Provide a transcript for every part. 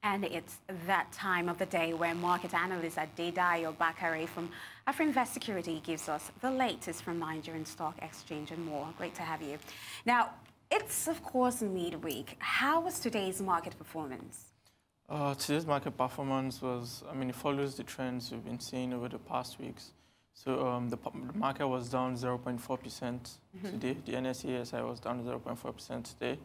And it's that time of the day where market analyst Adedayo Bakare from Afrinvest Security gives us the latest from Nigerian Stock Exchange and more. Great to have you. Now, it's, of course, midweek. How was today's market performance? Today's market performance was, it follows the trends we've been seeing over the past weeks. So the market was down 0.4% today. The NSE was down 0.4% today.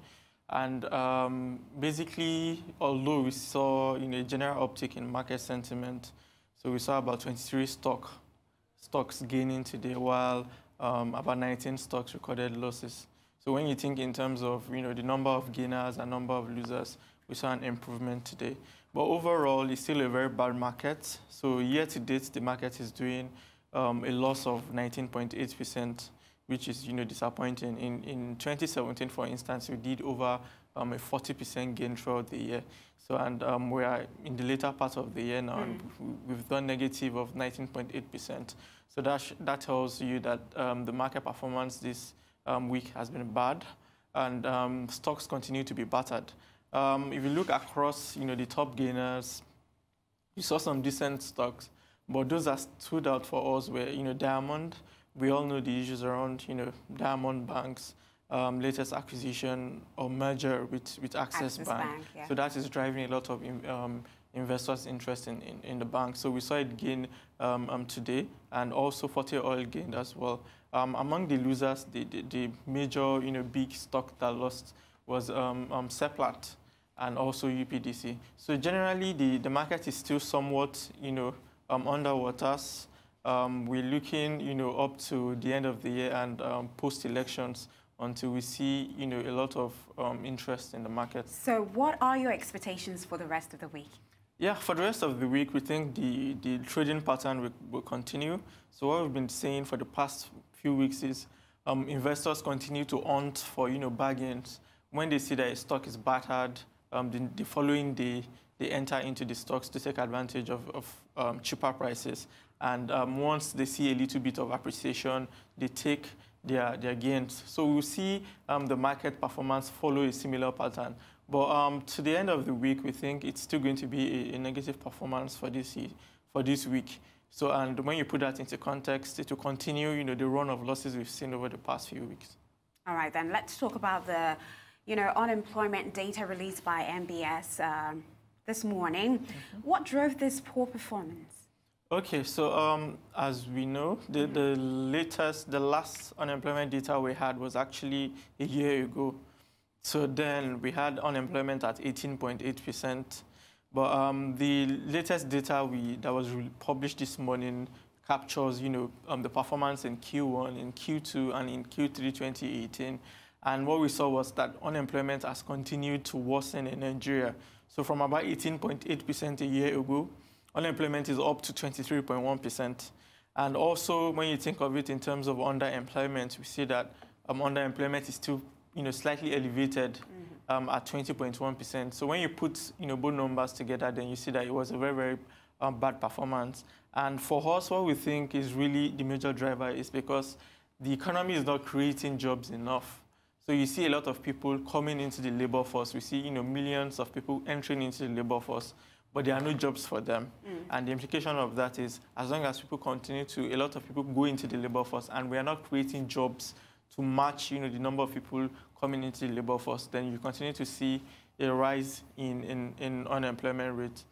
And basically, although we saw a general uptick in market sentiment, so we saw about 23 stocks gaining today, while about 19 stocks recorded losses. So when you think in terms of the number of gainers and number of losers, we saw an improvement today. But overall, it's still a very bad market. So year to date, the market is doing a loss of 19.8%. Which is, disappointing. In 2017, for instance, we did over a 40% gain throughout the year. So, and we are in the later part of the year now, and we've done negative of 19.8%. So that tells you that the market performance this week has been bad, and stocks continue to be battered. If you look across, the top gainers, you saw some decent stocks, but those that stood out for us were, Diamond. We all know the issues around, Diamond Bank's latest acquisition or merger with Access Bank. Yeah. So that is driving a lot of investors' interest in the bank. So we saw it gain today, and also Forte Oil gained as well. Among the losers, the major, big stock that lost was Seplat and also UPDC. So generally, the market is still somewhat, underwaters. We're looking, up to the end of the year and post-elections until we see, a lot of interest in the market. So what are your expectations for the rest of the week? Yeah, for the rest of the week, we think the trading pattern will continue. So what we've been saying for the past few weeks is investors continue to hunt for, bargains. When they see that a stock is battered, the following day, they enter into the stocks to take advantage of cheaper prices. And once they see a little bit of appreciation, they take their gains. So we'll see the market performance follow a similar pattern. But to the end of the week, we think it's still going to be a negative performance for this week. So, and when you put that into context, it will continue, the run of losses we've seen over the past few weeks. All right, then let's talk about the, unemployment data released by MBS this morning. What drove this poor performance? Okay, so as we know, the last unemployment data we had was actually a year ago. So then we had unemployment at 18.8%. But the latest data that was published this morning captures, the performance in Q1, in Q2, and in Q3 2018. And what we saw was that unemployment has continued to worsen in Nigeria. So from about 18.8% a year ago, unemployment is up to 23.1%. And also, when you think of it in terms of underemployment, we see that underemployment is still, slightly elevated at 20.1%. So when you put, both numbers together, then you see that it was a very, very bad performance. And for us, what we think is really the major driver is because the economy is not creating jobs enough. So you see a lot of people coming into the labor force. We see, millions of people entering into the labor force, but there are no jobs for them. And the implication of that is, as long as people continue to, a lot of people go into the labor force, and we are not creating jobs to match, the number of people coming into the labor force, then you continue to see a rise in unemployment rate.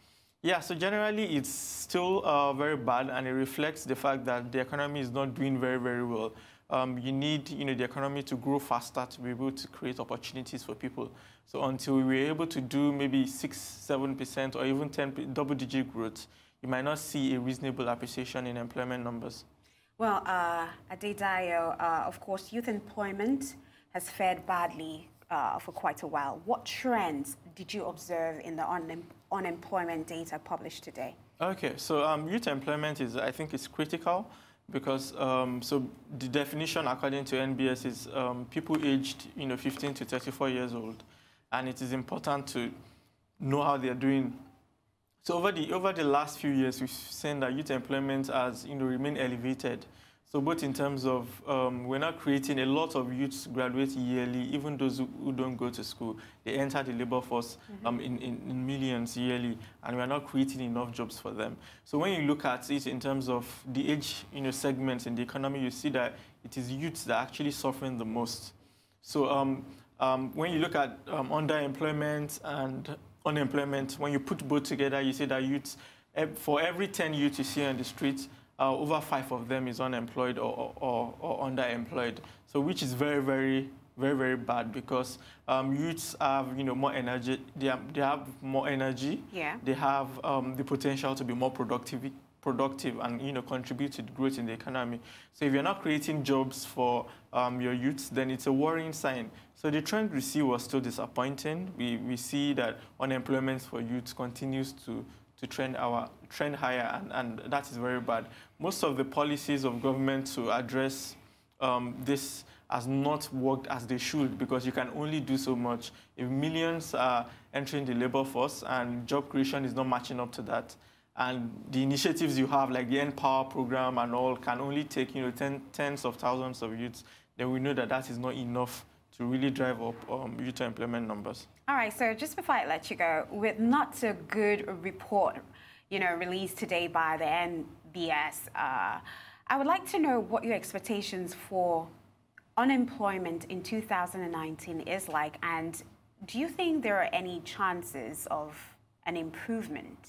Yeah, so generally, it's still very bad, and it reflects the fact that the economy is not doing very, very well. You need, the economy to grow faster to be able to create opportunities for people. So until we're able to do maybe 6-7% or even 10 double-digit growth, you might not see a reasonable appreciation in employment numbers. Well, Adedayo, of course, youth employment has fared badly for quite a while. What trends did you observe in the unemployment data published today? Okay, so youth employment I think is critical. Because so the definition according to NBS is people aged 15 to 34 years old, and it is important to know how they are doing. So over the last few years, we've seen that youth employment has remained elevated. So both in terms of, we're not creating a lot of youths graduate yearly, even those who don't go to school. They enter the labor force in millions yearly, and we're not creating enough jobs for them. So when you look at it in terms of the age segments in the economy, you see that it is youths that are actually suffering the most. So when you look at underemployment and unemployment, when you put both together, you see that youths, for every 10 youths you see on the streets, over 5 of them is unemployed or underemployed. So which is very, very, very, very bad, because youths have more energy. They have more energy. Yeah. They have the potential to be more productive and contribute to the growth in the economy. So if you're not creating jobs for your youths, then it's a worrying sign. So the trend we see was still disappointing. We see that unemployment for youths continues to trend higher, and that is very bad. Most of the policies of government to address this has not worked as they should, because you can only do so much. If millions are entering the labor force and job creation is not matching up to that, and the initiatives you have, like the Empower program and all, can only take tens of thousands of youths, then we know that that is not enough to really drive up youth employment numbers. All right, so just before I let you go, with not a good report, released today by the NBS, I would like to know what your expectations for unemployment in 2019 is like, and do you think there are any chances of an improvement?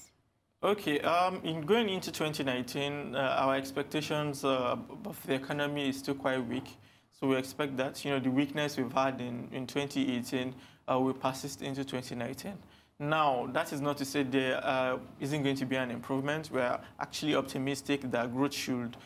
Okay, in going into 2019, our expectations of the economy is still quite weak. So we expect that the weakness we've had in 2018 will persist into 2019. Now, that is not to say there isn't going to be an improvement. We're actually optimistic that growth should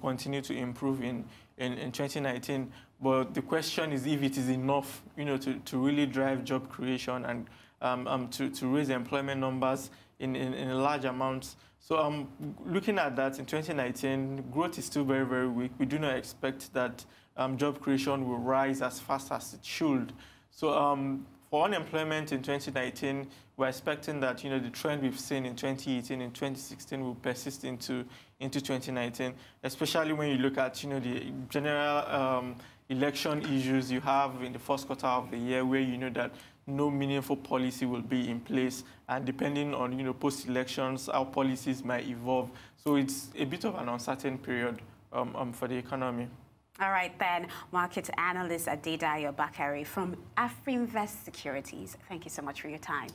continue to improve in 2019. But the question is if it is enough, to really drive job creation and to raise employment numbers in large amounts. So looking at that in 2019, growth is still very, very weak. We do not expect that job creation will rise as fast as it should. So for unemployment in 2019, we're expecting that the trend we've seen in 2018 and 2016 will persist into 2019, especially when you look at the general election issues you have in the first quarter of the year, where that no meaningful policy will be in place, and depending on post-elections, how policies might evolve. So it's a bit of an uncertain period for the economy. All right, then, market analyst Adedayo Bakare from Afrinvest Securities. Thank you so much for your time.